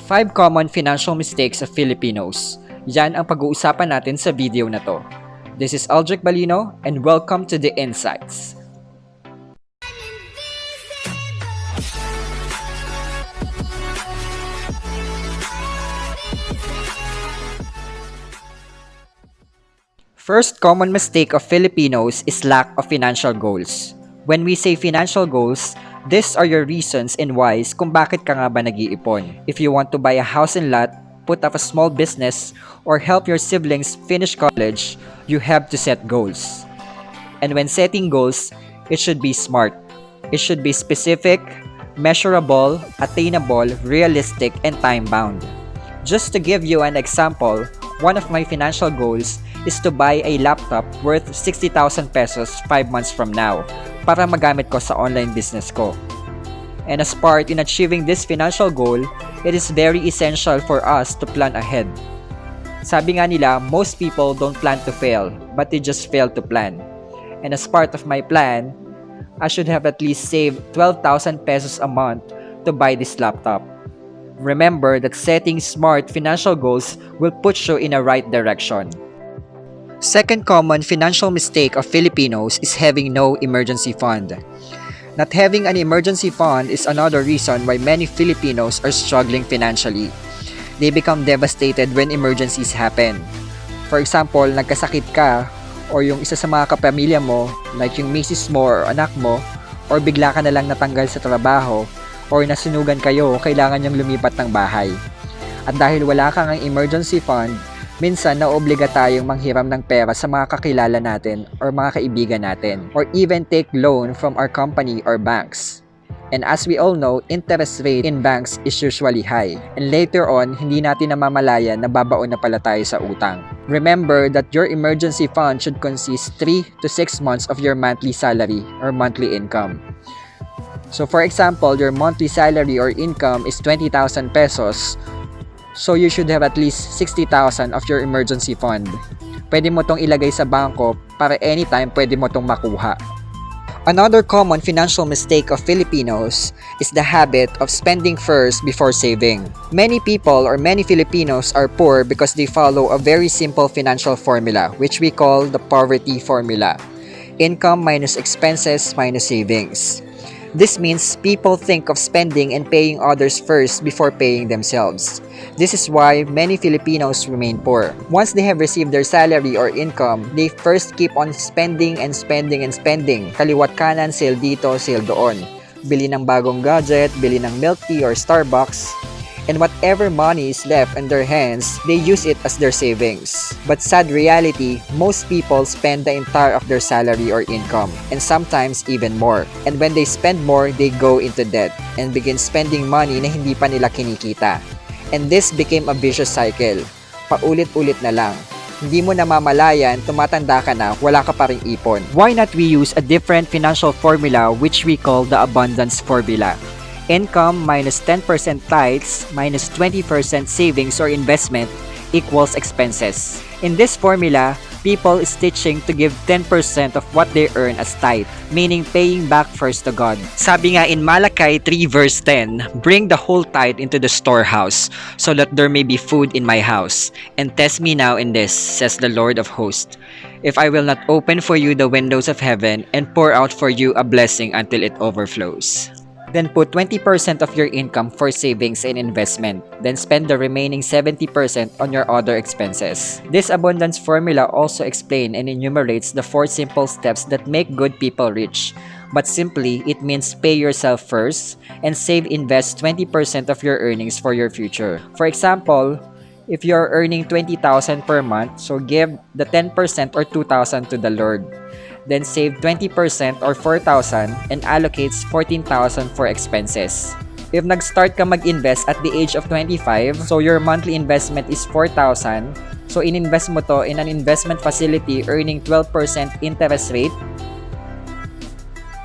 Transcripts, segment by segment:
5 common financial mistakes of Filipinos. Yan ang pag-uusapan natin sa video na to. This is Aldrich Balino and welcome to The Insights. First common mistake of Filipinos is lack of financial goals. When we say financial goals, these are your reasons and whys kung bakit ka nga ba nag-iipon. If you want to buy a house and lot, put up a small business, or help your siblings finish college, you have to set goals. And when setting goals, it should be smart. It should be specific, measurable, attainable, realistic, and time-bound. Just to give you an example, one of my financial goals is to buy a laptop worth 60,000 pesos 5 months from now para magamit ko sa online business ko. And as part in achieving this financial goal, it is very essential for us to plan ahead. Sabi nga nila, most people don't plan to fail, but they just fail to plan. And as part of my plan, I should have at least saved 12,000 pesos a month to buy this laptop. Remember that setting smart financial goals will put you in a right direction. Second common financial mistake of Filipinos is having no emergency fund. Not having an emergency fund is another reason why many Filipinos are struggling financially. They become devastated when emergencies happen. For example, nagkasakit ka or yung isa sa mga kapamilya mo, like yung misis mo or anak mo, or bigla ka na lang natanggal sa trabaho, or nasunugan kayo, kailangan yung lumipat ng bahay. At dahil wala kang emergency fund, minsan naobliga tayong manghiram ng pera sa mga kakilala natin or mga kaibigan natin, or even take loan from our company or banks. And as we all know, interest rate in banks is usually high. And later on, hindi natin namamalayan na babaon na pala tayo sa utang. Remember that your emergency fund should consist 3 to 6 months of your monthly salary or monthly income. So for example, your monthly salary or income is 20,000 pesos. So you should have at least 60,000 of your emergency fund. Pwede mo tong ilagay sa bangko para anytime pwede mo tong makuha. Another common financial mistake of Filipinos is the habit of spending first before saving. Many people or many Filipinos are poor because they follow a very simple financial formula, which we call the poverty formula. Income minus expenses minus savings. This means people think of spending and paying others first before paying themselves. This is why many Filipinos remain poor. Once they have received their salary or income, they first keep on spending and spending and spending. Kaliwat kanan, sale dito, sale doon. Bili ng bagong gadget, bili ng milk tea or Starbucks. And whatever money is left in their hands, they use it as their savings. But sad reality, most people spend the entire of their salary or income, and sometimes even more. And when they spend more, they go into debt and begin spending money na hindi pa nila kinikita. And this became a vicious cycle. Paulit-ulit na lang. Hindi mo namamalayan, tumatanda ka na, wala ka pa ring ipon. Why not we use a different financial formula which we call the abundance formula? Income minus 10% tithes minus 20% savings or investment equals expenses. In this formula, people is teaching to give 10% of what they earn as tithe, meaning paying back first to God. Sabi nga in Malachi 3 verse 10, bring the whole tithe into the storehouse, so that there may be food in my house. And test me now in this, says the Lord of hosts, if I will not open for you the windows of heaven and pour out for you a blessing until it overflows. Then put 20% of your income for savings and investment. Then spend the remaining 70% on your other expenses. This abundance formula also explains and enumerates the 4 simple steps that make good people rich. But simply, it means pay yourself first and invest 20% of your earnings for your future. For example, if you're earning 20,000 per month, so give the 10% or 2,000 to the Lord. Then save 20% or 4,000 and allocates 14,000 for expenses. If nag-start ka mag-invest at the age of 25, so your monthly investment is 4,000, so in-invest mo to in an investment facility earning 12% interest rate.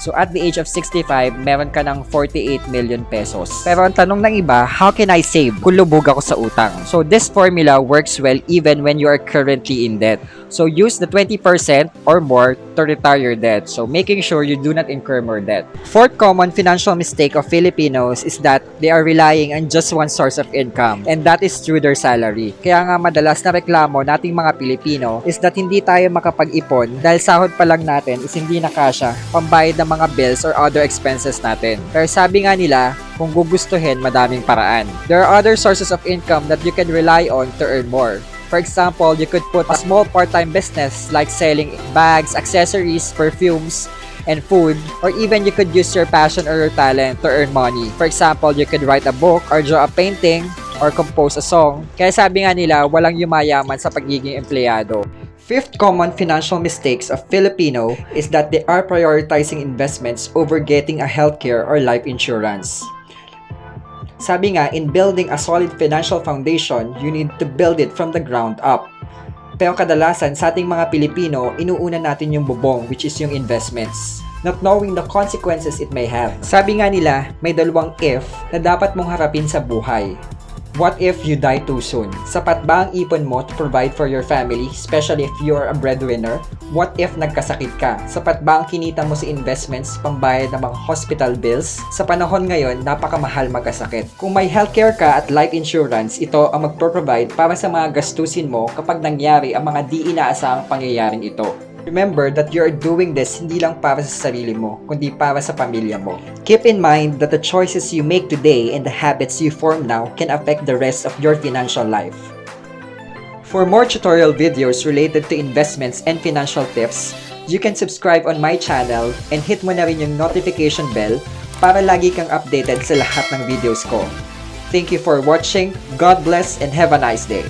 So at the age of 65, meron ka ng 48 million pesos. Pero ang tanong ng iba, how can I save kung lubog ako sa utang? So this formula works well even when you are currently in debt. So use the 20% or more to retire your debt. So making sure you do not incur more debt. Fourth common financial mistake of Filipinos is that they are relying on just one source of income, and that is through their salary. Kaya nga madalas na reklamo nating mga Pilipino is that hindi tayo makapag-ipon dahil sahod pa lang natin is hindi na kasya pambayad ng mga bills or other expenses natin. Pero sabi nga nila, kung gugustuhin, madaming paraan. There are other sources of income that you can rely on to earn more. For example, you could put a small part-time business like selling bags, accessories, perfumes, and food, or even you could use your passion or your talent to earn money. For example, you could write a book or draw a painting or compose a song. Kaya sabi nga nila, walang yumayaman sa pagiging empleyado. Fifth common financial mistakes of Filipino is that they are prioritizing investments over getting a healthcare or life insurance. Sabi nga, in building a solid financial foundation, you need to build it from the ground up. Pero kadalasan sa ating mga Pilipino, inuuna natin yung bubong, which is yung investments, not knowing the consequences it may have. Sabi nga nila, may dalawang if na dapat mong harapin sa buhay. What if you die too soon? Sapat ba ang ipon mo to provide for your family, especially if you are a breadwinner? What if nagkasakit ka? Sapat ba ang kinita mo sa investments pambayad ng mga hospital bills? Sa panahon ngayon, napakamahal magkasakit. Kung may healthcare ka at life insurance, ito ang magpro-provide para sa mga gastusin mo kapag nangyari ang mga di inaasahang pangyayaring ito. Remember that you are doing this hindi lang para sa sarili mo, kundi para sa pamilya mo. Keep in mind that the choices you make today and the habits you form now can affect the rest of your financial life. For more tutorial videos related to investments and financial tips, you can subscribe on my channel and hit mo na rin yung notification bell para lagi kang updated sa lahat ng videos ko. Thank you for watching, God bless, and have a nice day!